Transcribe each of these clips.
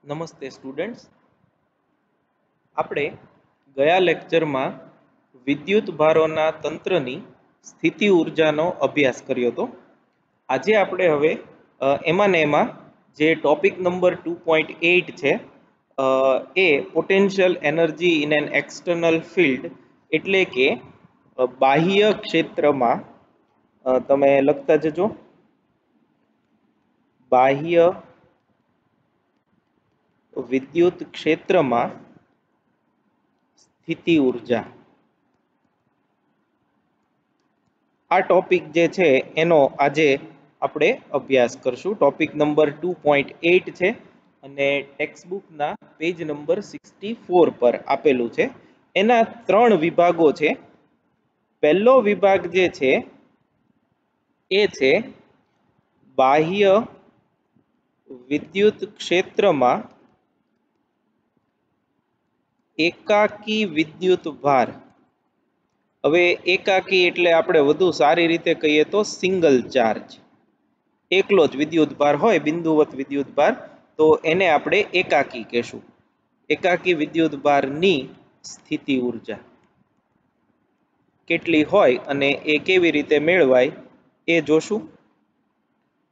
નમસ્તે સ્ટુડન્ટ્સ, આપણે ગયા લેક્ચરમાં વિદ્યુત ભારોના તંત્રની સ્થિતિ ઉર્જાનો અભ્યાસ કર્યો હતો. આજે આપણે હવે એમાં ને એમાં જે ટોપિક નંબર 2.8 છે એ potential energy in an external field એટલે કે બાહ્ય ક્ષેત્રમાં તમે લખતા જજો બાહ્ય વિદ્યુત ક્ષેત્રમાં સ્થિતિ ઉર્જા. આ ટોપિક જે છે એનો આજે આપણે અભ્યાસ કરશું. ટોપિક નંબર 2.8 છે અને ટેક્સ્ટબુકના પેજ નંબર 64 પર આપેલું છે. એના 3 વિભાગો છે. પહેલો વિભાગ જે છે એ છે બાહ્ય વિદ્યુત ક્ષેત્રમાં એકાકી વિદ્યુત ભાર. હવે એકાકી એટલે આપણે વધુ સારી રીતે કહીએ તો સિંગલ ચાર્જ, એકલો જ વિદ્યુત ભાર હોય, બિંદુવત વિદ્યુત ભાર, તો એને આપણે એકાકી કહેશું. એકાકી વિદ્યુત ભારની સ્થિતિ ઉર્જા કેટલી હોય અને એ કેવી રીતે મેળવાય એ જોશું.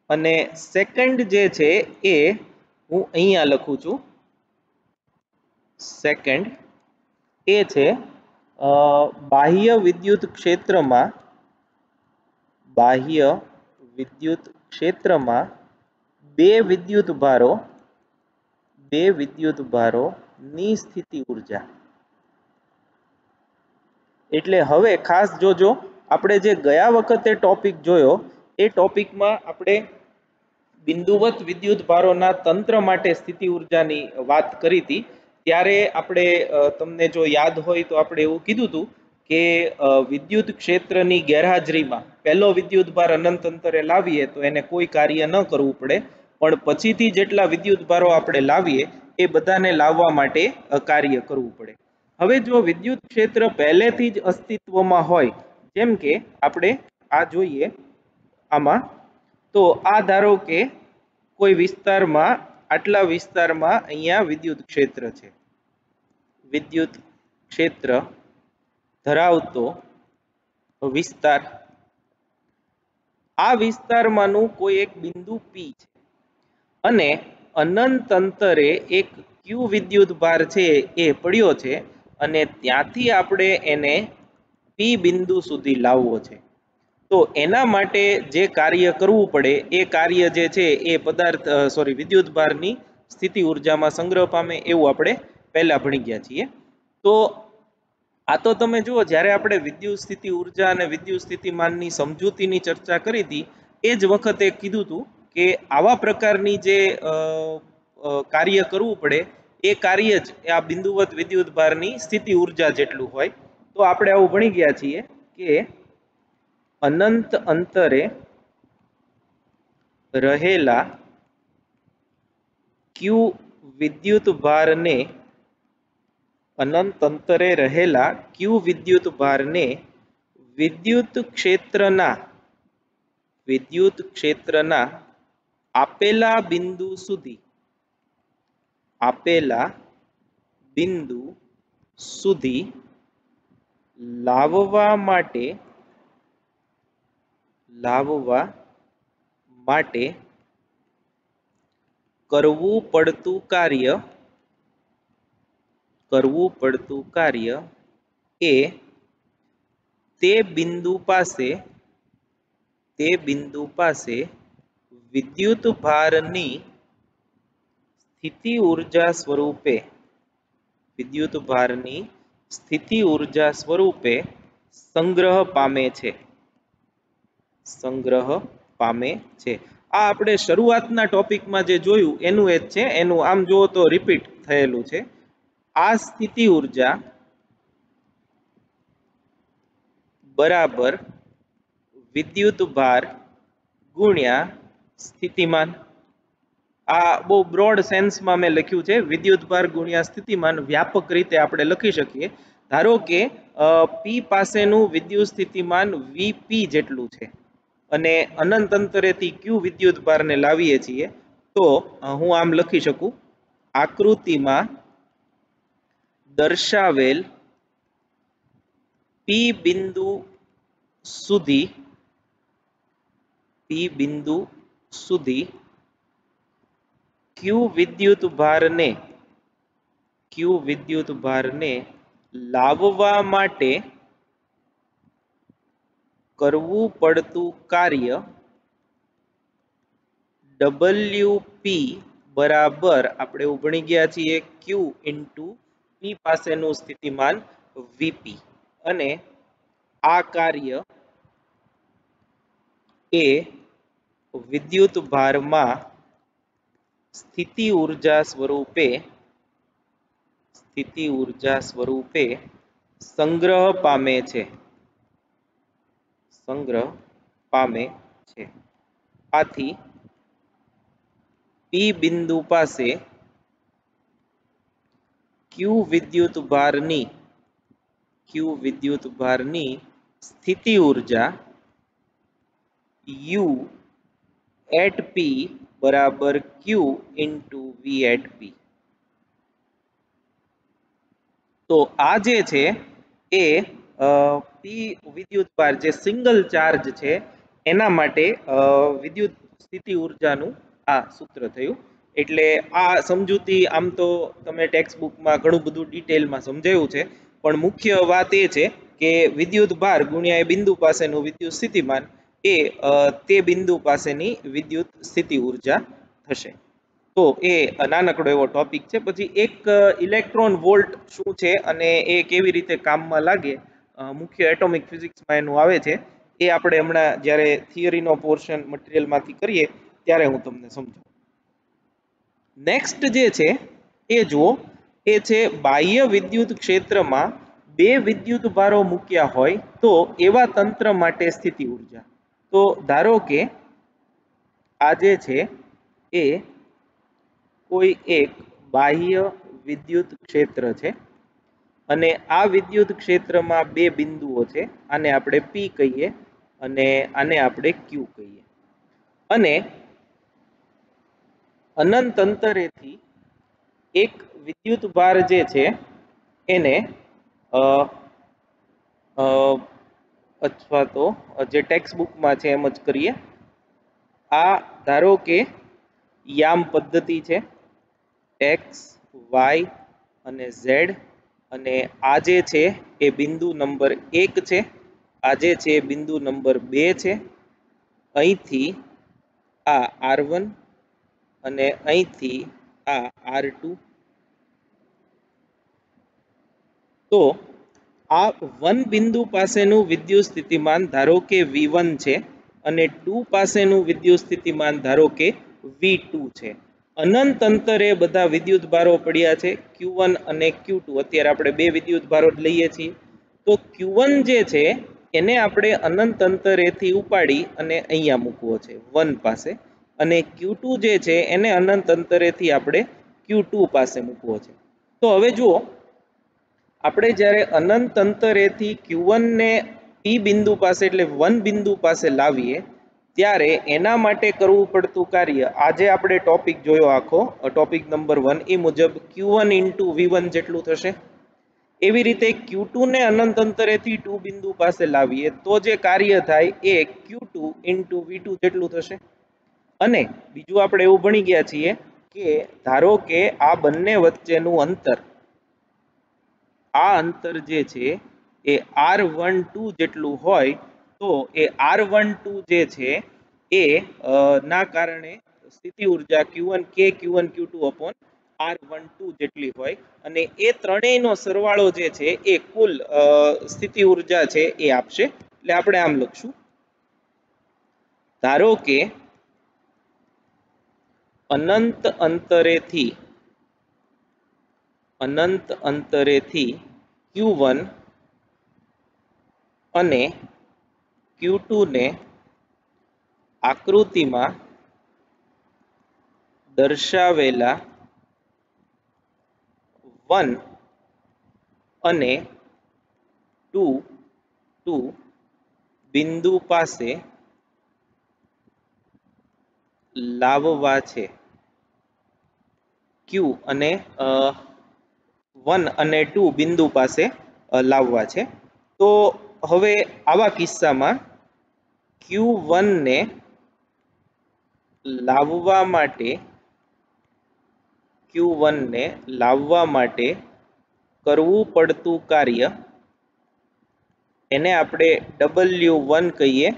અને સેકન્ડ જે છે એ હું અહીંયા લખું છું. સેકન્ડ એ છે બાહ્ય વિદ્યુત ક્ષેત્રમાં બે વિદ્યુત ભારોની સ્થિતિ ઉર્જા. એટલે હવે ખાસ જોજો, આપણે જે ગયા વખતે ટોપિક જોયો એ ટોપિકમાં આપણે બિંદુવત વિદ્યુત ભારોના તંત્ર માટે સ્થિતિ ઉર્જાની વાત કરી હતી. ત્યારે આપણે તમને જો યાદ હોય તો આપણે એવું કીધું હતું કે વિદ્યુત ક્ષેત્રની ગેરહાજરીમાં પહેલો વિદ્યુત ભાર અનંત અંતરે લાવીએ તો એને કોઈ કાર્ય ન કરવું પડે, પણ પછીથી જેટલા વિદ્યુત ભારો આપણે લાવીએ એ બધાને લાવવા માટે કાર્ય કરવું પડે. હવે જો વિદ્યુત ક્ષેત્ર પહેલેથી જ અસ્તિત્વમાં હોય, જેમ કે આપણે આ જોઈએ આમાં, તો આ ધારો કે કોઈ વિસ્તારમાં, આટલા વિસ્તારમાં અહીંયા વિદ્યુત ક્ષેત્ર છે. વિદ્યુત ક્ષેત્ર ધરાવતો વિસ્તાર, આ વિસ્તારમાંનું કોઈ એક બિંદુ P છે અને અનંત અંતરે એક Q વિદ્યુત ભાર છે એ પડ્યો છે અને ત્યાંથી આપણે એને P બિંદુ સુધી લાવવો છે. તો એના માટે જે કાર્ય કરવું પડે એ કાર્ય જે છે એ વિદ્યુત ભારની સ્થિતિ ઉર્જામાં સંગ્રહ પામે, એવું આપણે પહેલા ભણી ગયા છીએ. તો આ તો તમે જુઓ, જ્યારે આપણે વિદ્યુત સ્થિતિ ઉર્જા અને વિદ્યુત સ્થિતિમાનની સમજૂતીની ચર્ચા કરી હતી એ જ વખતે કીધું હતું કે આવા પ્રકારની જે કાર્ય કરવું પડે એ કાર્ય જ આ બિંદુવત વિદ્યુત ભારની સ્થિતિ ઉર્જા જેટલું હોય. તો આપણે આવું ભણી ગયા છીએ કે અનંત અંતરે રહેલા Q વિદ્યુત ભારને વિદ્યુત ક્ષેત્રના આપેલા બિંદુ સુધી લાવવા માટે કરવું પડતું કાર્ય એ તે બિંદુ પાસે વિદ્યુત ભારની સ્થિતિ ઉર્જા સ્વરૂપે સંગ્રહ પામે છે. આ આપણે શરૂઆતના ટોપિકમાં જે જોયું એનું એ જ છે. એનું આમ જુઓ તો રિપીટ થયેલું છે. આ સ્થિતિ ઉર્જા બરાબર વિદ્યુત ભાર ગુણ્યા સ્થિતિમાન. આ બહુ બ્રોડ સેન્સમાં મેં લખ્યું છે. વિદ્યુત ભાર ગુણ્યા સ્થિતિમાન વ્યાપક રીતે આપણે લખી શકીએ. ધારો કે P પાસેનું વિદ્યુત સ્થિતિમાન Vp જેટલું છે અને અનંત અંતરેથી Q વિદ્યુત ભારને લાવીએ છીએ, તો હું આમ લખી શકું આકૃતિમાં દર્શાવેલ પી બિંદુ સુધી ક્યુ વિદ્યુત ભારને લાવવા માટે કરવું પડતું કાર્ય ડબલ્યુપી બરાબર આપણે ભણી ગયા છીએ ક્યુ ઇન્ટુ પી પાસેનું સ્થિતિમાન વીપી અને આ કાર્ય એ વિદ્યુત ભારમાં સ્થિતિ ઊર્જા સ્વરૂપે સંગ્રહ પામે છે આથી પી બિંદુ પાસે ક્યુ વિદ્યુત ભારની સ્થિતિ ઊર્જા U at P બરાબર Q into V at P. તો આ જે છે એ પી વિદ્યુતભાર જે સિંગલ ચાર્જ છે એના માટે વિદ્યુત સ્થિતિ ઊર્જાનું આ સૂત્ર થયું. એટલે આ સમજૂતી આમ તો તમે ટેક્સ્ટ બુકમાં ઘણું બધું ડિટેલમાં સમજાવ્યું છે, પણ મુખ્ય વાત એ છે કે વિદ્યુત ભાર ગુણ્યા એ બિંદુ પાસેનું વિદ્યુત સ્થિતિમાન એ તે બિંદુ પાસેની વિદ્યુત સ્થિતિ ઊર્જા થશે. તો એ નાનકડો એવો ટોપિક છે. પછી એક ઇલેક્ટ્રોન વોલ્ટ શું છે અને એ કેવી રીતે કામમાં લાગે, મુખ્ય એટોમિક ફિઝિક્સમાં એનું આવે છે, એ આપણે હમણાં જ્યારે થિયરીનો પોર્શન મટીરિયલમાંથી કરીએ ત્યારે હું તમને સમજાવું. નેક્સ્ટ જે છે એ જુઓ, એ છે બાહ્ય વિદ્યુત ક્ષેત્રમાં બે વિદ્યુત ભારો મૂક્યા હોય તો એવા તંત્ર માટે સ્થિતિ ઊર્જા. તો ધારો કે આ જે છે એ કોઈ એક બાહ્ય વિદ્યુત ક્ષેત્ર છે અને આ વિદ્યુત ક્ષેત્રમાં બે બિંદુઓ છે. આને આપણે P કહીએ અને આને આપણે Q કહીએ. અને અનંત અંતરેથી એક વિદ્યુત ભાર જે છે એને અથવા તો જે ટેક્સ્ટ બુકમાં છે એમ જ કરીએ. આ ધારો કે યામ પદ્ધતિ છે, એક્સ, વાય અને ઝેડ, અને આ જે છે એ બિંદુ નંબર 1 છે, આ જે છે બિંદુ નંબર 2 છે. અહીંથી આ R1 અને અહીંથી આ R2. તો આ 1 બિંદુ પાસેનું વિદ્યુત સ્થિતિમાન ધારો કે V1 છે અને 2 પાસેનું વિદ્યુત સ્થિતિમાન ધારો કે V2 છે. અનંત અંતરે બધા વિદ્યુત ભારો પડ્યા છે Q1 અને Q2. અત્યારે આપણે બે વિદ્યુત ભારો જ લઈએ છીએ. તો Q1 જે છે એને આપણે અનંત અંતરેથી ઉપાડી અને અહીંયા મૂકવો છે 1 પાસે, અને Q2 જે છે એને અનંત અંતરેથી આપણે Q2 પાસે મૂકવો છે. તો હવે જુઓ, આપણે જ્યારે અનંત અંતરેથી Q1 ને P બિંદુ પાસે એટલે 1 બિંદુ પાસે લાવીએ ત્યારે એના માટે કરવું પડતું કાર્ય, આજે આપણે ટોપિક જોયો આખો ટોપિક નંબર 1 એ મુજબ Q1 into V1 જેટલું થશે. એવી રીતે Q2 ને અનંત અંતરેથી 2 બિંદુ પાસે લાવીએ તો જે કાર્ય થાય એ Q2 into V2 જેટલું થશે. અને બીજું આપણે એવું ભણી ગયા છીએ કે ધારો કે આ બંને વચ્ચેનું અંતર, આ અંતર જે છે એ R12 જેટલું હોય તો એ R12 જે છે એ ના કારણે સ્થિતિ ઊર્જા Q1 Q2 upon R12 જેટલી હોય, અને એ ત્રણેયનો સરવાળો જે છે એ કુલ સ્થિતિ ઊર્જા છે એ આપશે. એટલે આપણે આમ લખશું, ધારો કે અનંત અંતરેથી Q1 અને Q2 ને આકૃતિમાં દર્શાવેલા 1 અને 2 બિંદુ પાસે લાવવા છે. ક્યુ અને 1 અને 2 બિંદુ પાસે લાવવા છે. તો હવે આવા કિસ્સામાં Q1 ને લાવવા માટે કરવું પડતું કાર્ય એને આપણે W1 કહીએ,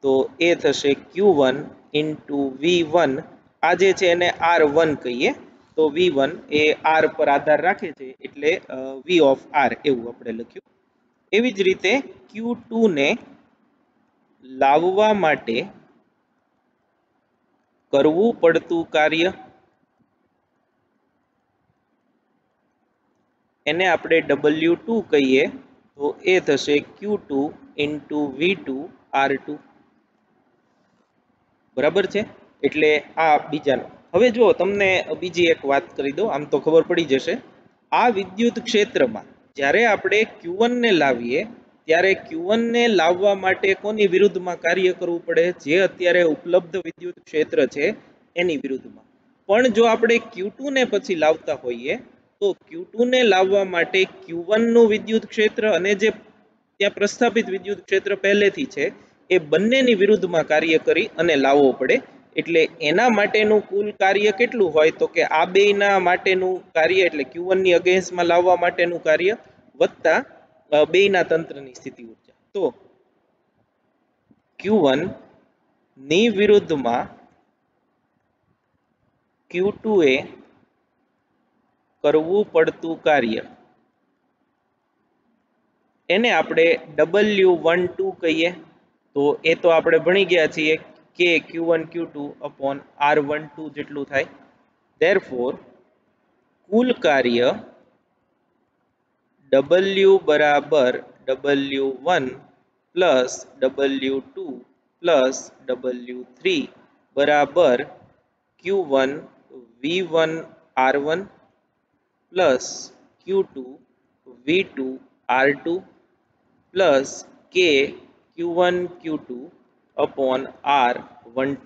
તો એ થશે Q1 ઇન્ટુ V1. આ જે છે એને R1 કહીએ, તો V1 એ R પર આધાર રાખે છે એટલે V ઓફ R એવું આપણે લખ્યું. એવી જ રીતે Q2 ને લાવવા માટે કરવું પડતું કાર્ય એને આપણે W2 કહીએ, તો એ થશે Q2 ઇન્ટુ V2 R2. બરાબર છે? એટલે આ બીજાનો. હવે જો તમને બીજી એક વાત કરી દો, આમ તો ખબર પડી જશે. આ વિદ્યુત ક્ષેત્રમાં જ્યારે આપણે Q1 ને લાવીએ ત્યારે Q1 ને લાવવા માટે કોની વિરુદ્ધમાં કાર્ય કરવું પડે? જે અત્યારે ઉપલબ્ધ વિદ્યુત ક્ષેત્ર છે એની વિરુદ્ધમાં. પણ જો આપણે Q2 ને પછી લાવતા હોઈએ તો Q2 ને લાવવા માટે Q1 નું વિદ્યુત ક્ષેત્ર અને જે ત્યાં પ્રસ્થાપિત વિદ્યુત ક્ષેત્ર પહેલેથી છે એ બંનેની વિરુદ્ધમાં કાર્ય કરી અને લાવવો પડે. એટલે એના માટેનું કુલ કાર્ય કેટલું હોય? તો કે આ બેયના માટેનું કાર્ય એટલે Q1 ની અગેન્સ્ટમાં લાવવા માટેનું કાર્ય વત્તા બેયના તંત્રની સ્થિતિ ઊર્જા. તો Q1 ની વિરુદ્ધમાં Q2 એ કરવું પડતું કાર્ય એને આપણે W12 કહીએ. તો એ તો આપણે ભણી ગયા છીએ કે Q1 Q2 upon R12 જેટલું થાય. Therefore કુલ કાર્ય W બરાબર W1 plus W2 plus W3 બરાબર Q1 V1 R1 plus Q2 V2 R2 plus K Q1 Q2 upon R12.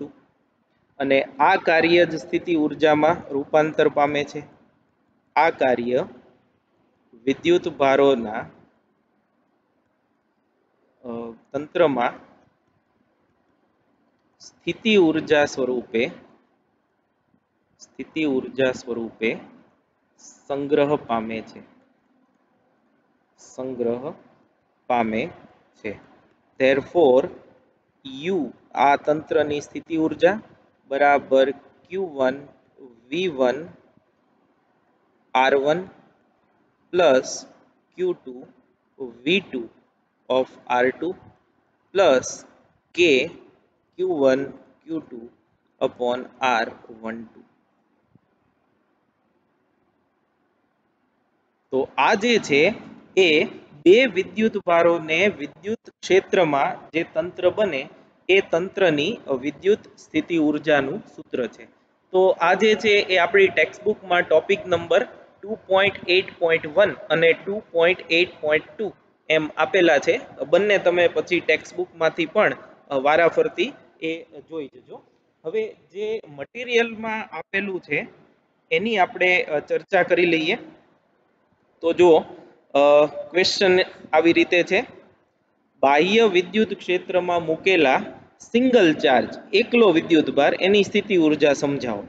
અને આ કાર્ય જ સ્થિતિ ઊર્જામાં રૂપાંતર પામે છે. આ કાર્ય વિદ્યુત ભારોના તંત્રમાં સ્થિતિ ઊર્જા સ્વરૂપે સંગ્રહ પામે છે. Therefore U આ તંત્રની સ્થિતિ ઊર્જા બરાબર Q1 V1 R1 plus Q2 V2 of R2 plus K Q1 Q2 upon R12. તો આ જે છે એ બે વિદ્યુત ભારોને વિદ્યુત ક્ષેત્રમાં જે તંત્ર બને એ તંત્રની વિદ્યુત સ્થિતિ ઊર્જાનું સૂત્ર છે. તો આ જે છે એ આપણી ટેક્સ્ટ બુકમાં ટોપિક નંબર 2.8.1 અને 2.8.2 એમ આપેલા છે. બંને તમે પછી ટેક્સ્ટ બુકમાંથી પણ વારાફરતી એ જોઈ જજો. હવે જે મટીરિયલમાં આપેલું છે એની આપણે ચર્ચા કરી લઈએ. તો જો ક્વેશ્ચન આવી રીતે છે, બાહ્ય વિદ્યુત ક્ષેત્રમાં મૂકેલા સિંગલ ચાર્જ એકલો વિદ્યુત ભાર એની સ્થિતિ ઊર્જા સમજાવો.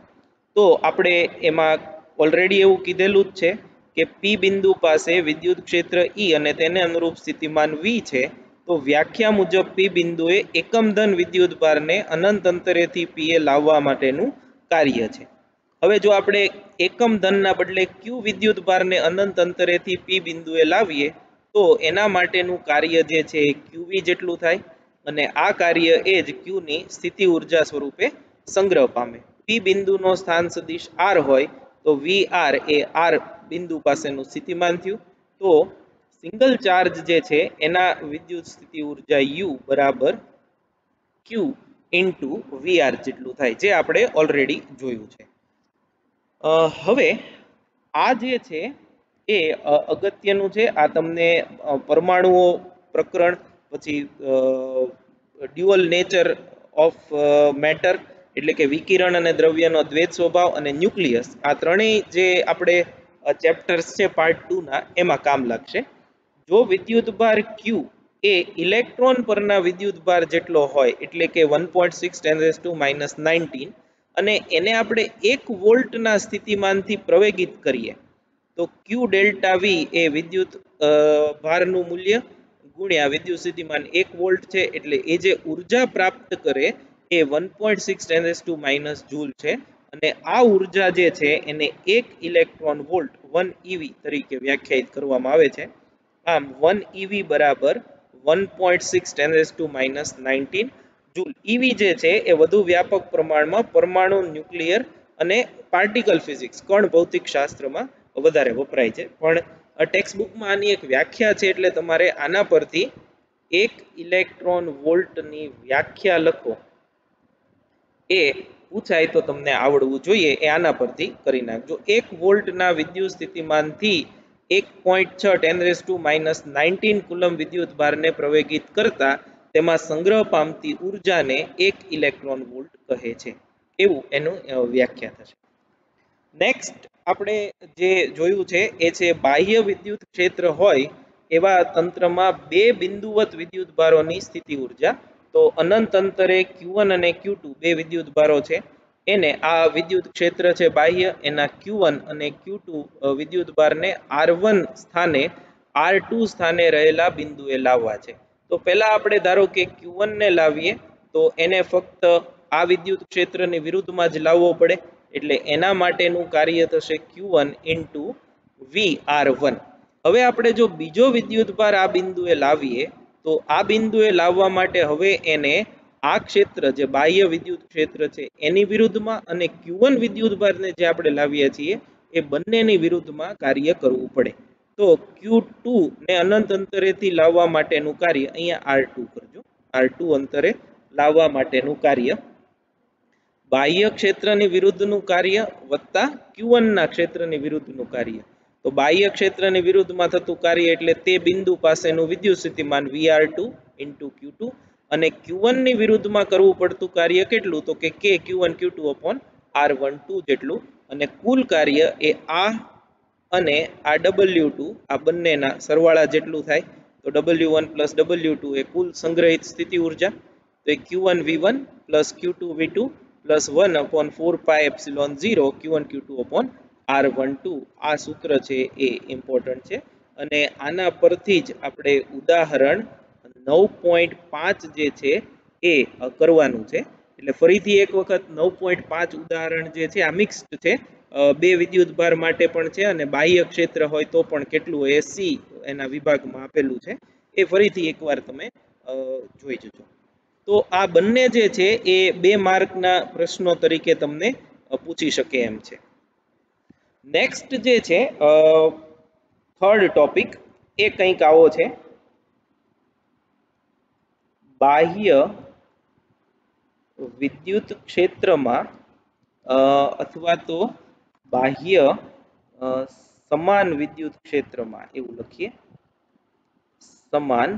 તો આપણે એમાં ઓલરેડી એવું કીધેલું જ છે કે P બિંદુ પાસે વિદ્યુત ક્ષેત્ર E અને તેને અનુરૂપ સ્થિતિમાન V છે. તો વ્યાખ્યા મુજબ P બિંદુએ એકમ ધન વિદ્યુત ભારને અનંત અંતરેથી P એ લાવવા માટેનું કાર્ય છે. હવે જો આપણે એકમ ધનના બદલે Q વિદ્યુત ભારને અનંત અંતરેથી P બિંદુએ લાવીએ તો એના માટેનું કાર્ય જે છે એ QV જેટલું થાય અને આ કાર્ય એ જ Q ની સ્થિતિ ઊર્જા સ્વરૂપે સંગ્રહ પામે. P બિંદુનો સ્થાન સદિશ R હોય તો VR એ R બિંદુ પાસેનું સ્થિતિમાન થયું. તો સિંગલ ચાર્જ જે છે એના વિદ્યુત સ્થિતિ ઊર્જા U બરાબર Q ઇન્ટુ VR જેટલું થાય, જે આપણે ઓલરેડી જોયું છે. હવે આ જે છે એ અગત્યનું છે. આ તમને પરમાણુઓ પ્રકરણ, પછી ડ્યુઅલ નેચર ઓફ મેટર, એટલે કે વિકિરણ અને દ્રવ્યનો દ્વૈત સ્વભાવ અને ન્યુક્લિયસ, આ ત્રણેય જે આપણે ચેપ્ટર્સ છે પાર્ટ 2 ના, એમાં કામ લાગશે. જો વિદ્યુતભાર Q એ ઇલેક્ટ્રોન પરના વિદ્યુતભાર જેટલો હોય, એટલે કે 1.6 × 10⁻19, અને એને આપણે 1 વોલ્ટના સ્થિતિમાનથી પ્રવેગિત કરીએ, તો Q ડેલ્ટા V એ વિદ્યુત ભારનું મૂલ્ય ગુણ્યા વિદ્યુત સ્થિતિમાન 1 વોલ્ટ છે, એટલે એ જે ઉર્જા પ્રાપ્ત કરે એ 1.6 × જૂલ છે. અને આ ઉર્જા જે છે એને 1 ઇલેક્ટ્રોન વોલ્ટ 1 eV તરીકે વ્યાખ્યાયિત કરવામાં આવે છે. આમ 1 eV બરાબર 1.6 × 10⁻19 જૂલ. eV જે છે એ વધુ વ્યાપક પ્રમાણમાં પરમાણુ, ન્યુક્લિયર અને પાર્ટિકલ ફિઝિક્સ, કણ ભૌતિક શાસ્ત્રમાં વધારે વપરાય છે. પણ ટેક્સ્ટબુકમાં આની એક વ્યાખ્યા છે, એટલે તમારે આના પરથી 1 ઇલેક્ટ્રોન વોલ્ટની વ્યાખ્યા લખો એ પૂછાય તો તમને આવડવું જોઈએ, એ આના પરથી કરી નાખજો. 1 વોલ્ટના વિદ્યુત સ્થિતિમાનથી 1.6 × 10⁻19 કુલમ વિદ્યુત ભારને પ્રવેગિત કરતા તેમાં સંગ્રહ પામતી ઉર્જાને 1 ઇલેક્ટ્રોન વોલ્ટ કહે છે. એવું એનું વ્યાખ્યા થશે. નેક્સ્ટ આપણે જે જોયું છે એ છે બાહ્ય વિદ્યુત ક્ષેત્ર હોય એવા તંત્રમાં બે બિંદુવત વિદ્યુત ભારોની સ્થિતિ ઉર્જા. તો અનંત અંતરે Q1 અને Q2 બે વિદ્યુત ભારો છે, એને આ વિદ્યુત ક્ષેત્ર છે બાહ્ય, એના Q1 અને Q2 વિદ્યુત ભારને R1 સ્થાને R2 સ્થાને રહેલા બિંદુએ લાવવા છે. તો પહેલા આપણે ધારો કે Q1 ને લાવીએ, તો એને ફક્ત આ વિદ્યુત ક્ષેત્રની વિરુદ્ધમાં જ લાવવો પડે, એટલે એના માટેનું કાર્ય થશે Q1 × VR1. હવે આપણે જો બીજો વિદ્યુત ભાર આ બિંદુએ લાવીએ, તો આ બિંદુએ લાવવા માટે હવે એને આ ક્ષેત્ર જે બાહ્ય વિદ્યુત ક્ષેત્ર છે એની વિરુદ્ધમાં, અને Q1 વિદ્યુત ભારને જે આપણે લાવીએ છીએ એ બંનેની વિરુદ્ધમાં કાર્ય કરવું પડે. તો Q2 ને અનંત અંતરેથી લાવવા માટેનું કાર્ય અહીંયા R2 કરજો. R2 અંતરે લાવવા માટેનું કાર્ય બાહ્ય ક્ષેત્રની વિરુદ્ધનું કાર્ય વત્તા Q1 ના ક્ષેત્રની વિરુદ્ધનું કાર્ય. તો બાહ્ય ક્ષેત્રની વિરુદ્ધમાં થતું કાર્ય એટલે તે બિંદુ પાસેનું વિદ્યુત સ્થિતિમાન VR2 × Q2, અને Q1 ની વિરુદ્ધમાં કરવું પડતું કાર્ય કેટલું, તો કે Q1 Q2 R12 જેટલું, અને કુલ કાર્ય એ આ અને આ W2 આ બંનેના સરવાળા જેટલું થાય. તો W1 + W2 એ કુલ સંગ્રહિત સ્થિતિ ઉર્જા, તો Q1 V1 + Q2 V2 + 1/4πε0 Q1 Q2 R12. આ સૂત્ર છે એ ઇમ્પોર્ટન્ટ છે, અને આના પરથી જ આપણે ઉદાહરણ 9.5 જે છે એ કરવાનું છે. એટલે ફરીથી એક વખત 9.5 ઉદાહરણ જે છે આ મિક્સ્ડ છે, બે વિદ્યુત ભાર માટે પણ છે, અને બાહ્ય ક્ષેત્ર હોય તો પણ કેટલું હોય C એના વિભાગમાં આપેલું છે, એ ફરીથી એકવાર તમે જોઈ જજો. તો આ બંને જે છે એ 2 માર્કના પ્રશ્નો તરીકે તમને પૂછી શકે એમ છે. નેક્સ્ટ જે છે થર્ડ ટોપિક એ કંઈક આવો છે, બાહ્ય વિદ્યુત ક્ષેત્રમાં અથવા તો બાહ્ય સમાન વિદ્યુત ક્ષેત્રમાં, એવું લખીએ, સમાન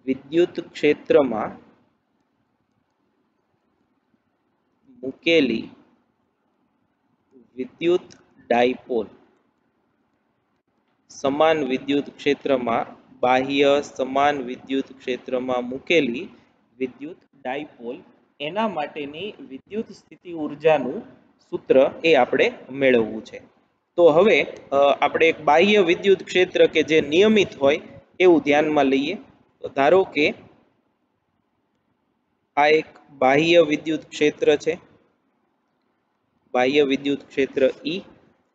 વિદ્યુત ક્ષેત્રમાં મૂકેલી વિદ્યુત ડાયપોલ. સમાન વિદ્યુત ક્ષેત્રમાં બાહ્ય સમાન વિદ્યુત ક્ષેત્રમાં મૂકેલી વિદ્યુત ડાયપોલ, એના માટેની વિદ્યુત સ્થિતિ ઉર્જાનું સૂત્ર એ આપણે મેળવવું છે. તો હવે આપણે એક બાહ્ય વિદ્યુત ક્ષેત્ર કે જે નિયમિત હોય એવું ધ્યાનમાં લઈએ. તો ધારો કે આ એક બાહ્ય વિદ્યુત ક્ષેત્ર છે, બાહ્ય વિદ્યુત ક્ષેત્ર E.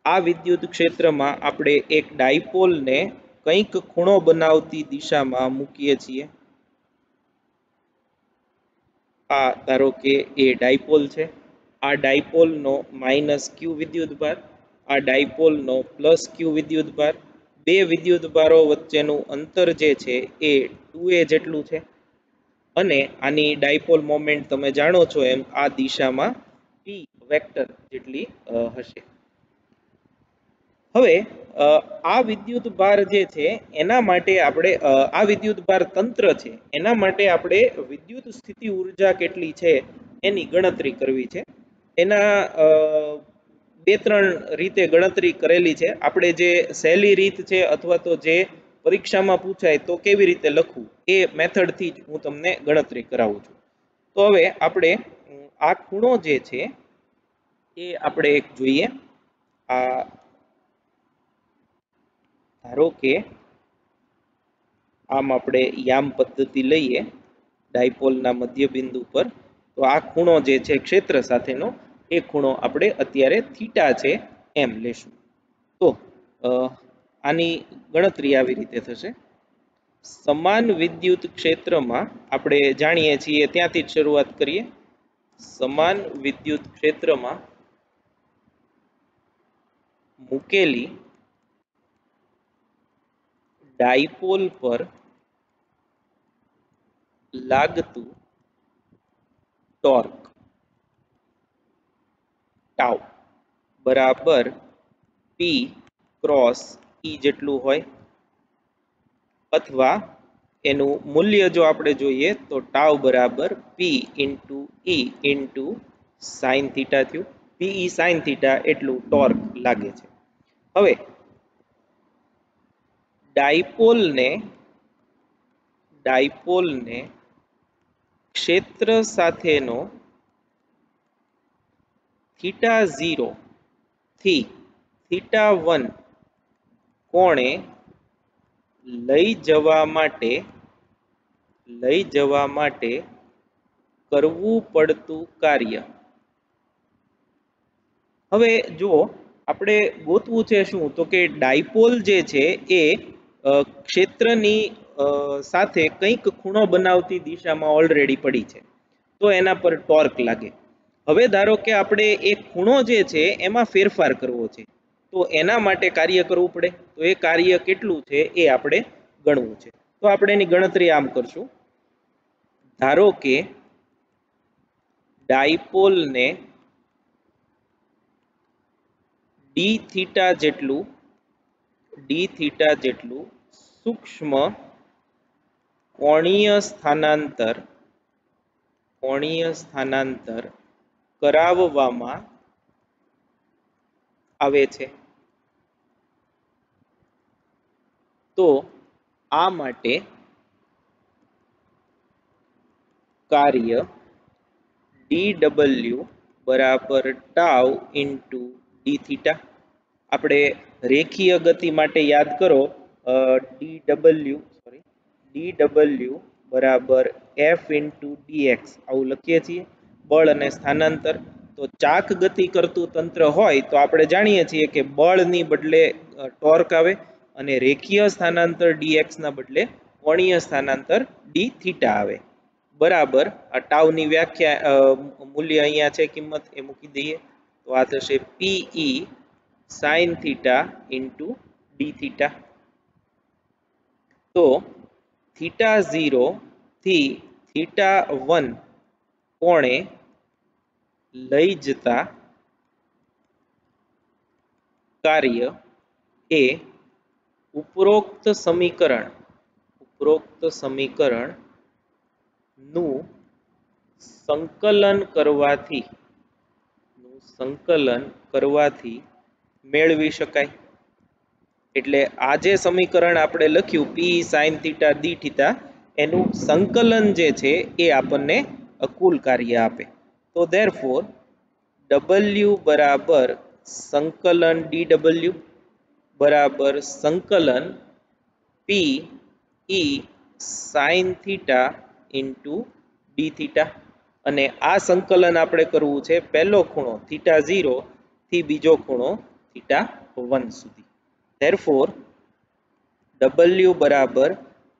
આ વિદ્યુત ક્ષેત્રમાં આપણે એક ડાયપોલને કંઈક ખૂણો બનાવતી દિશામાં મૂકીએ છીએ. આ ધારો કે એ ડાયપોલ છે, આ ડાયપોલનો -Q વિદ્યુત ભાર, આ ડાયપોલનો +Q વિદ્યુત ભાર. બે વિદ્યુત ભારો વચ્ચેનું અંતર જે છે એ 2a જેટલું છે, અને આની ડાયપોલ મોમેન્ટ તમે જાણો છો એમ આ દિશામાં P વેક્ટર જેટલી હશે. હવે આ વિદ્યુત ભાર જે છે એના માટે આપણે આ વિદ્યુત ભાર તંત્ર છે એના માટે આપણે વિદ્યુત સ્થિતિ ઉર્જા કેટલી છે એની ગણતરી કરવી છે. એના બે ત્રણ રીતે ગણતરી કરેલી છે. આપણે જે સહેલી રીત છે અથવા તો જે પરીક્ષામાં પૂછાય તો કેવી રીતે લખવું એ મેથડથી જ હું તમને ગણતરી કરાવું છું. તો હવે આપણે આ ખૂણો જે છે એ આપણે એક જોઈએ. આ ધારો કે આમ આપણે યામ પદ્ધતિ લઈએ ડાયપોલના મધ્યબિંદુ પર, તો આ ખૂણો જે છે ક્ષેત્ર સાથેનો એ ખૂણો આપણે અત્યારે થીટા છે એમ લેશું. તો આની ગણતરી આવી રીતે થશે. સમાન વિદ્યુત ક્ષેત્રમાં આપણે જાણીએ છીએ ત્યાંથી જ શરૂઆત કરીએ. સમાન વિદ્યુત ક્ષેત્રમાં મૂકેલી ડાયપોલ પર લાગતું ટોર્ક ટાઉ બરાબર પી ક્રોસ ઈ જેટલું હોય, અથવા એનું મૂલ્ય જો આપણે જોઈએ તો ટાઉ બરાબર પી ઇન્ટુ ઈ ઇન્ટુ સાઇન થીટા થયું. પી ઈ સાઇન થીટા એટલું ટોર્ક લાગે છે. હવે ડાયપોલને ક્ષેત્ર સાથેનો થીટા 0 થી થીટા 1 કોણે લઈ જવા માટે કરવું પડતું કાર્ય. હવે જો આપણે ગોતવું છે શું, તો કે ડાયપોલ જે છે એ ક્ષેત્રની સાથે કંઈક ખૂણો બનાવતી દિશામાં ઓલરેડી પડી છે, તો એના પર ટોર્ક લાગે. હવે ધારો કે આપણે એ ખૂણો જે છે એમાં ફેરફાર કરવો છે, તો એના માટે કાર્ય કરવું પડે. તો એ કાર્ય કેટલું છે એ આપણે ગણવું છે. તો આપણે એની ગણતરી આમ કરશું. ધારો કે ડાયપોલને ડી થીટા જેટલું સૂક્ષ્મ કોણીય સ્થાનાંતર કરાવવામાં આવે છે, તો આ માટે કાર્ય dw બરાબર ટાઉ ઇન્ટુ ડી થીટા. આપણે રેખીય ગતિ માટે યાદ કરો, dw બરાબર f ઇન્ટુ dx આવું લખીએ છીએ. બળ અને સ્થાનાંતર, તો ચાક ગતિ કરતું તંત્ર હોય તો આપણે જાણીએ છીએ કે બળની બદલે ટોર્ક આવે, અને રેખીય સ્થાનાંતર dx ના બદલે કોણીય સ્થાનાંતર ડી થીટા આવે. બરાબર આ ટાઉની વ્યાખ્યા મૂલ્ય અહીંયા છે, કિંમત એ મૂકી દઈએ. તો આ થશે PE sign theta into d theta. તો થીટા 0 થી થીટા 1 કોણે લઈ જતા કાર્ય એ ઉપરોક્ત સમીકરણ નું સંકલન કરવાથી મેળવી શકાય. એટલે આ જે સમીકરણ આપણે લખ્યું પી સાઇન થીટા ડી થીટા, એનું સંકલન જે છે એ આપણને કુલ કાર્ય આપે. તો ધેરફોર W બરાબર સંકલન dw બરાબર સંકલન P E sine theta into d theta. અને આ સંકલન આપણે કરવું છે પહેલો ખૂણો થીટા 0 થી બીજો ખૂણો થીટા 1 સુધી. ધેરફોર W બરાબર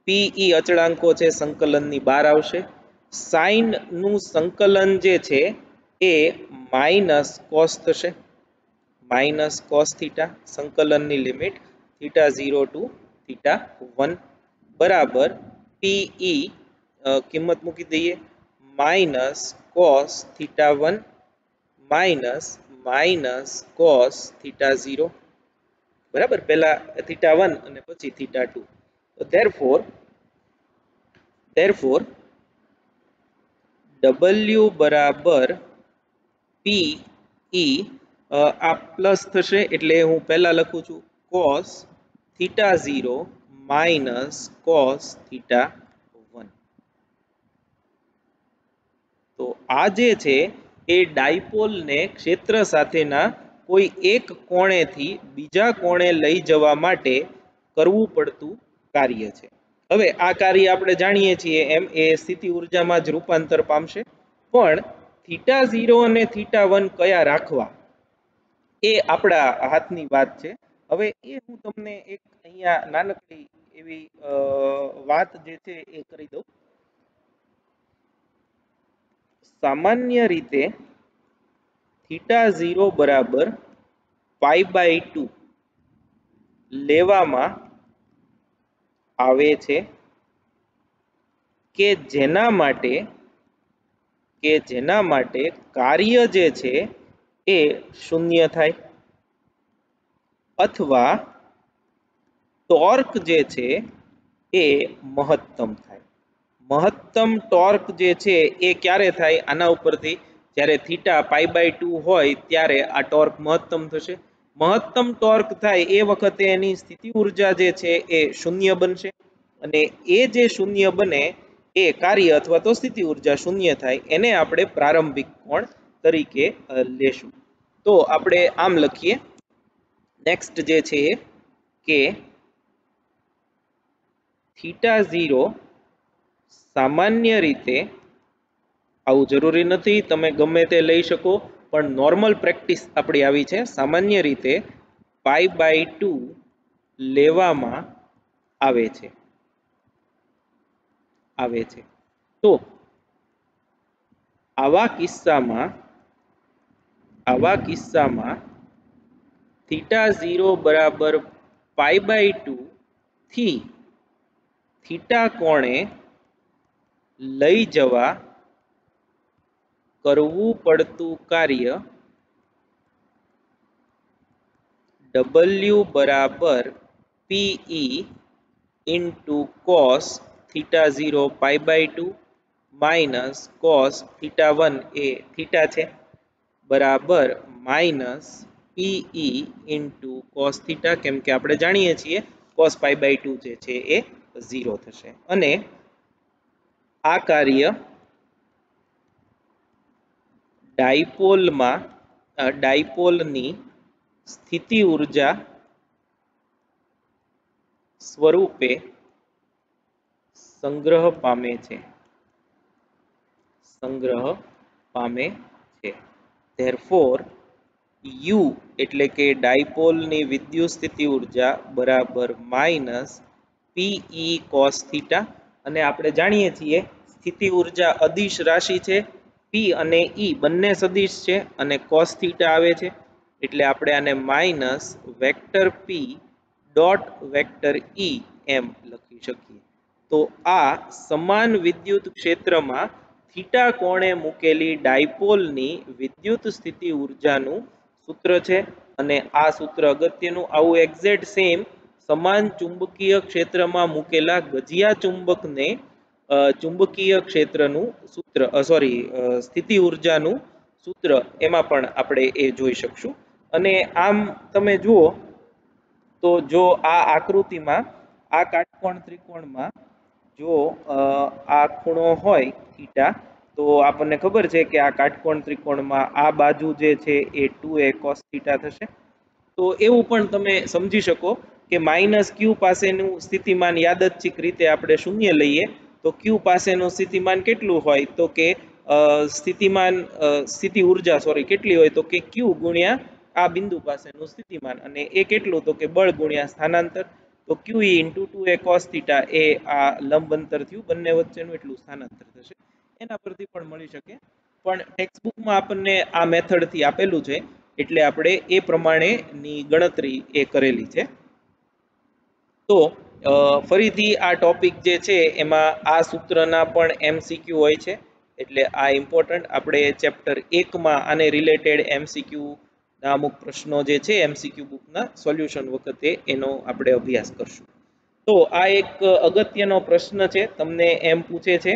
પી અચળાંકો છે, સંકલનની બહાર આવશે. સાઇન નું સંકલન જે છે એ માઇનસ કોસ થશે, માઇનસ કોસ થીટા. સંકલનની લિમિટ થીટા 0 ટુ થીટા 1 બરાબર પીઈ કિંમત મૂકી દઈએ minus cos theta 1 minus cos theta 0. બરાબર, પહેલા θ1 અને પછી θ2. તો therefore W બરાબર P E, આ પ્લસ થશે એટલે હું પહેલા લખું છું cos θ0 માઇનસ cos θ1. તો આ જે છે એ ડાયપોલને ક્ષેત્ર સાથેના કોઈ એક કોણેથી બીજા કોણે લઈ જવા માટે કરવું પડતું કાર્ય છે. હવે આ કાર્ય આપણે જાણીએ છીએ એમ એ સ્થિતિ ઉર્જામાં જ રૂપાંતર પામશે, પણ θ0 અને θ1 કયા રાખવા એ આપણા હાથની વાત છે. હવે એ હું તમને એક અહીંયા નાનકડી એવી વાત જે છે એ કરી દઉં. સામાન્ય રીતે θ0 બરાબર π/2 લેવામાં આવે છે કે જેના માટે કાર્ય જે છે એ શૂન્ય થાય અથવા ટોર્ક જે છે એ મહત્તમ થાય. મહત્તમ ટોર્ક જે છે એ ક્યારે થાય? આના ઉપરથી જ્યારે θ π/2 હોય ત્યારે આ ટોર્ક મહત્તમ થશે. મહત્તમ ટોર્ક થાય એ વખતે એની સ્થિતિ ઉર્જા જે છે એ શૂન્ય બનશે, અને એ જે શૂન્ય બને એ કાર્ય અથવા તો સ્થિતિ ઉર્જા શૂન્ય થાય એને આપણે પ્રારંભિક કોણ તરીકે લેશું. તો આપણે આમ લખીએ. નેક્સ્ટ જે છે કે θ0 સામાન્ય રીતે, આવું જરૂરી નથી તમે ગમે તે લઈ શકો, પણ નોર્મલ પ્રેક્ટિસ આપણી આવી છે, સામાન્ય રીતે π/2 લેવામાં આવે છે. તો આવા કિસ્સામાં θ0 બરાબર π/2 થી θ કોણે લઈ જવા કરવું પડતું કાર્ય W બરાબર PE into cos θ0 π/2 minus cos θ1 એ થીટા છે બરાબર માઇનસ PE into cos θ, કેમ કે આપણે જાણીએ છીએ cos π/2 જે છે એ 0 થશે. અને આ કાર્ય ડાયપોલની સ્થિતિ ઉર્જા સ્વરૂપે સંગ્રહ પામે છે. Therefore U એટલે કે ડાયપોલની વિદ્યુત સ્થિતિ ઉર્જા બરાબર માઇનસ PE cos θ, અને આપણે જાણીએ છીએ સ્થિતિ ઉર્જા અદિશ રાશિ છે, P અને E બંને સદિશ છે અને cos θ આવે છે, એટલે આપણે આને minus vector P dot vector E એમ લખી શકીએ. તો આ સમાન વિદ્યુત ક્ષેત્રમાં થીટા કોણે મૂકેલી ડાયપોલની વિદ્યુત સ્થિતિ ઉર્જાનું સૂત્ર છે, અને આ સૂત્ર અગત્યનું, આવું એક્ઝેક્ટ સેમ સમાન ચુંબકીય ક્ષેત્રમાં મૂકેલા ગજિયા ચુંબકને ચુંબકીય ક્ષેત્રનું સૂત્ર સ્થિતિ ઉર્જાનું સૂત્ર એમાં પણ આપણે એ જોઈ શકશું. અને આમ તમે જુઓ તો જો આ આકૃતિમાં આ કાટકોણ ત્રિકોણમાં જો આ ખૂણો હોય થીટા, તો આપણને ખબર છે કે આ કાટકોણ ત્રિકોણમાં આ બાજુ જે છે એ 2a cos θ થશે. તો એવું પણ તમે સમજી શકો કે માઇનસ Q પાસેનું સ્થિતિમાન યાદચ્છિક રીતે આપણે શૂન્ય લઈએ તો Q પાસેનું સ્થિતિમાન કેટલું હોય? તો કે સ્થિતિ ઉર્જા કેટલી હોય? તો કે Q ગુણ્યા આ બિંદુ પાસેનું સ્થિતિમાન, અને એ કેટલું? તો કે બળ ગુણ્યા સ્થાનાંતર. તો QE into 2a cos θ એ આ લંબ અંતર થયું બંને વચ્ચેનું, એટલું સ્થાનાંતર થશે. એના પરથી પણ મળી શકે, પણ ટેક્સ્ટબુકમાં આપણને આ મેથડથી આપેલું છે એટલે આપણે એ પ્રમાણેની ગણતરી એ કરેલી છે. તો ફરીથી આ ટોપિક જે છે એમાં આ સૂત્રના પણ MCQ હોય છે, એટલે આ ઇમ્પોર્ટન્ટ. આપણે ચેપ્ટર 1માં આને રિલેટેડ MCQ ના અમુક પ્રશ્નો જે છે એમસીક્યુ બુકના સોલ્યુશન વખતે એનો આપણે અભ્યાસ કરશું. તો આ એક અગત્યનો પ્રશ્ન છે. તમને એમ પૂછે છે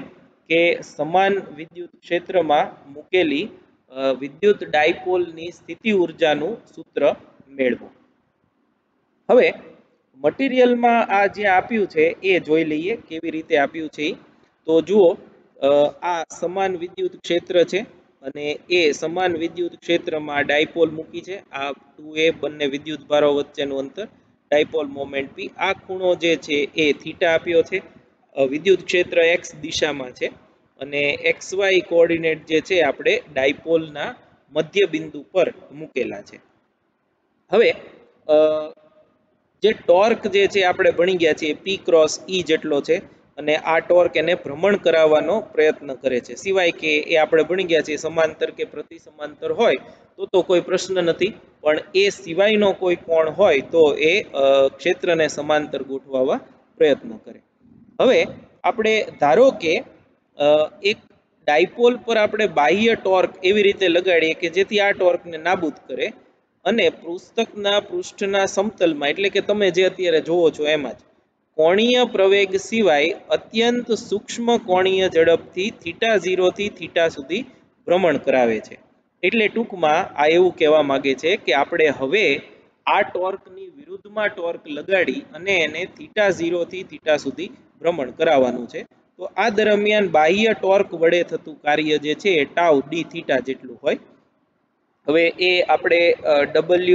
કે સમાન વિદ્યુત ક્ષેત્રમાં મૂકેલી વિદ્યુત ડાયપોલની સ્થિતિ ઉર્જાનું સૂત્ર મેળવો. હવે મટીરિયલમાં આ જે આપ્યું છે એ જોઈ લઈએ કેવી રીતે આપ્યું છે. તો જુઓ, આ સમાન વિદ્યુત ક્ષેત્ર છે અને એ સમાન વિદ્યુત ક્ષેત્રમાં ડાયપોલ મૂકી છે. આ 2a બંને વિદ્યુત ભારો વચ્ચેનું અંતર, ડાયપોલ મોમેન્ટ p. આ ખૂણો જે છે એ થીટા આપ્યો છે. વિદ્યુત ક્ષેત્ર x દિશામાં છે અને xy કોઓર્ડિનેટ જે છે આપણે ડાયપોલના મધ્ય બિંદુ પર મૂકેલા છે. હવે જે ટોર્ક જે છે આપણે ભણી ગયા છીએ p ક્રોસ e જેટલો છે અને આ ટોર્ક એને ભ્રમણ કરાવવાનો પ્રયત્ન કરે છે. સિવાય કે એ આપણે ભણી ગયા છીએ સમાંતર કે પ્રતિ સમાંતર હોય તો કોઈ પ્રશ્ન નથી, પણ એ સિવાયનો કોઈ કોણ હોય તો એ ક્ષેત્રને સમાંતર ગોઠવવા પ્રયત્ન કરે. હવે આપણે ધારો કે એક ડાયપોલ પર આપણે બાહ્ય ટોર્ક એવી રીતે લગાડીએ કે જેથી આ ટોર્કને નાબૂદ કરે અને પુસ્તકના પૃષ્ઠના સમતલમાં, એટલે કે તમે જે અત્યારે જોવો છો એમાં જ કોણીય પ્રવેગ સિવાય અત્યંત સૂક્ષ્મ કોણીય ઝડપથી થીટા 0 થી થીટા સુધી ભ્રમણ કરાવે છે. એટલે ટૂંકમાં આ એવું કહેવા માંગે છે કે આપણે હવે આ ટોર્કની વિરુદ્ધમાં ટોર્ક લગાડી અને એને થીટા 0 થી થીટા સુધી ભ્રમણ કરાવવાનું છે. તો આ દરમિયાન બાહ્ય ટોર્ક વડે થતું કાર્ય જે છે એ ટાઉ ડી થીટા જેટલું હોય. હવે એ આપણે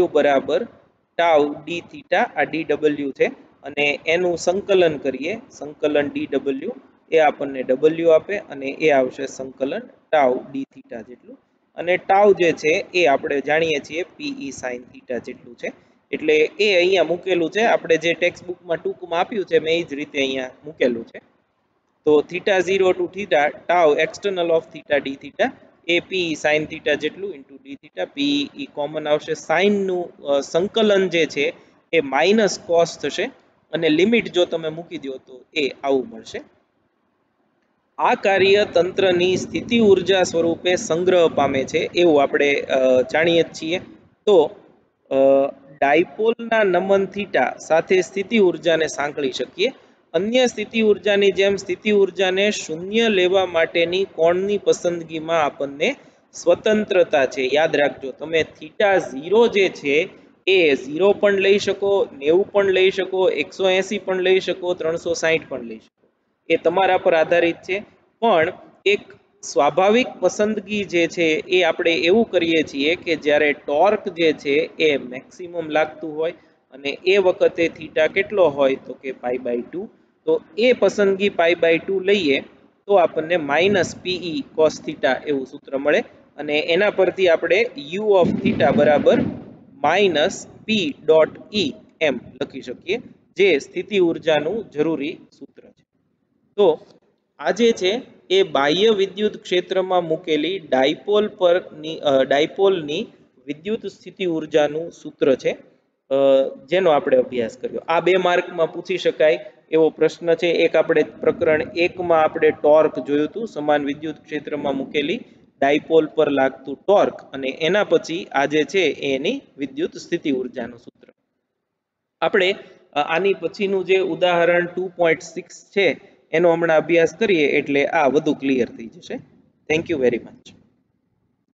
W બરાબર ટાઉ ડી થીટા, આ DW છે અને એનું સંકલન કરીએ, સંકલન DW એ આપણને W આપે અને એ આવશે સંકલન ટાઉ ડી થીટા જેટલું. અને ટાઉ જે છે એ આપણે જાણીએ છીએ PE sin થીટા જેટલું છે. એટલે એ અહીંયા મૂકેલું છે, આપણે જે ટેક્સ્ટ બુકમાં ટૂંકમાં આપ્યું છે મેં એ જ રીતે અહીંયા મૂકેલું છે. તો theta 0 to theta tau external of theta d theta એ PE sin થીટા જેટલું into d theta. PE common આવશે, સાઇનનું સંકલન જે છે એ માઇનસ કોસ થશે અને લિમિટ જો તમે મૂકી દો તો એ આવું મળશે. આ કાર્ય તંત્રની સ્થિતિ ઉર્જા સ્વરૂપે સંગ્રહ પામે છે એવું આપણે જાણીએ છીએ. તો ડાયપોલના નમન થીટા સાથે સ્થિતિ ઉર્જાને સાંકળી શકીએ. અન્ય સ્થિતિ ઉર્જાની જેમ સ્થિતિ ઉર્જાને શૂન્ય લેવા માટેની કોણની પસંદગીમાં આપણને સ્વતંત્રતા છે. યાદ રાખજો, તમે થીટા 0 જે છે એ 0 પણ લઈ શકો, 90 પણ લઈ શકો, 180 પણ લઈ શકો, 360 પણ લઈ શકો. એ તમારા પર આધારિત છે. પણ એક સ્વાભાવિક પસંદગી જે છે એ આપણે એવું કરીએ છીએ કે જ્યારે ટોર્ક જે છે એ મેક્સિમમ લાગતું હોય અને એ વખતે થીટા કેટલો હોય તો કે π/2. તો એ પસંદગી π/2 લઈએ તો આપણને માઇનસ PE cos થીટા એવું સૂત્ર મળે અને એના પરથી આપણે u ઓફ થીટા બરાબર માઇનસ P ડોટ E એમ લખી શકીએ, જે સ્થિતિ ઉર્જાનું જરૂરી સૂત્ર છે. તો આ જે છે એ બાહ્ય વિદ્યુત ક્ષેત્રમાં મૂકેલી ડાયપોલની વિદ્યુત સ્થિતિ ઉર્જાનું સૂત્ર છે, જેનો આપણે અભ્યાસ કર્યો. આ 2 માર્કમાં પૂછી શકાય એવો પ્રશ્ન છે. એક આપણે પ્રકરણ 1માં આપણે ટોર્ક જોયું હતું, સમાન વિદ્યુત ક્ષેત્રમાં મૂકેલી ડાયપોલ પર લાગતું ટોર્ક, અને એના પછી આ જે છે એની વિદ્યુત સ્થિતિ ઉર્જાનું સૂત્ર. આપણે આની પછીનું જે ઉદાહરણ 2.6 છે એનો હમણાં અભ્યાસ કરીએ એટલે આ વધુ ક્લિયર થઈ જશે. Thank you very much.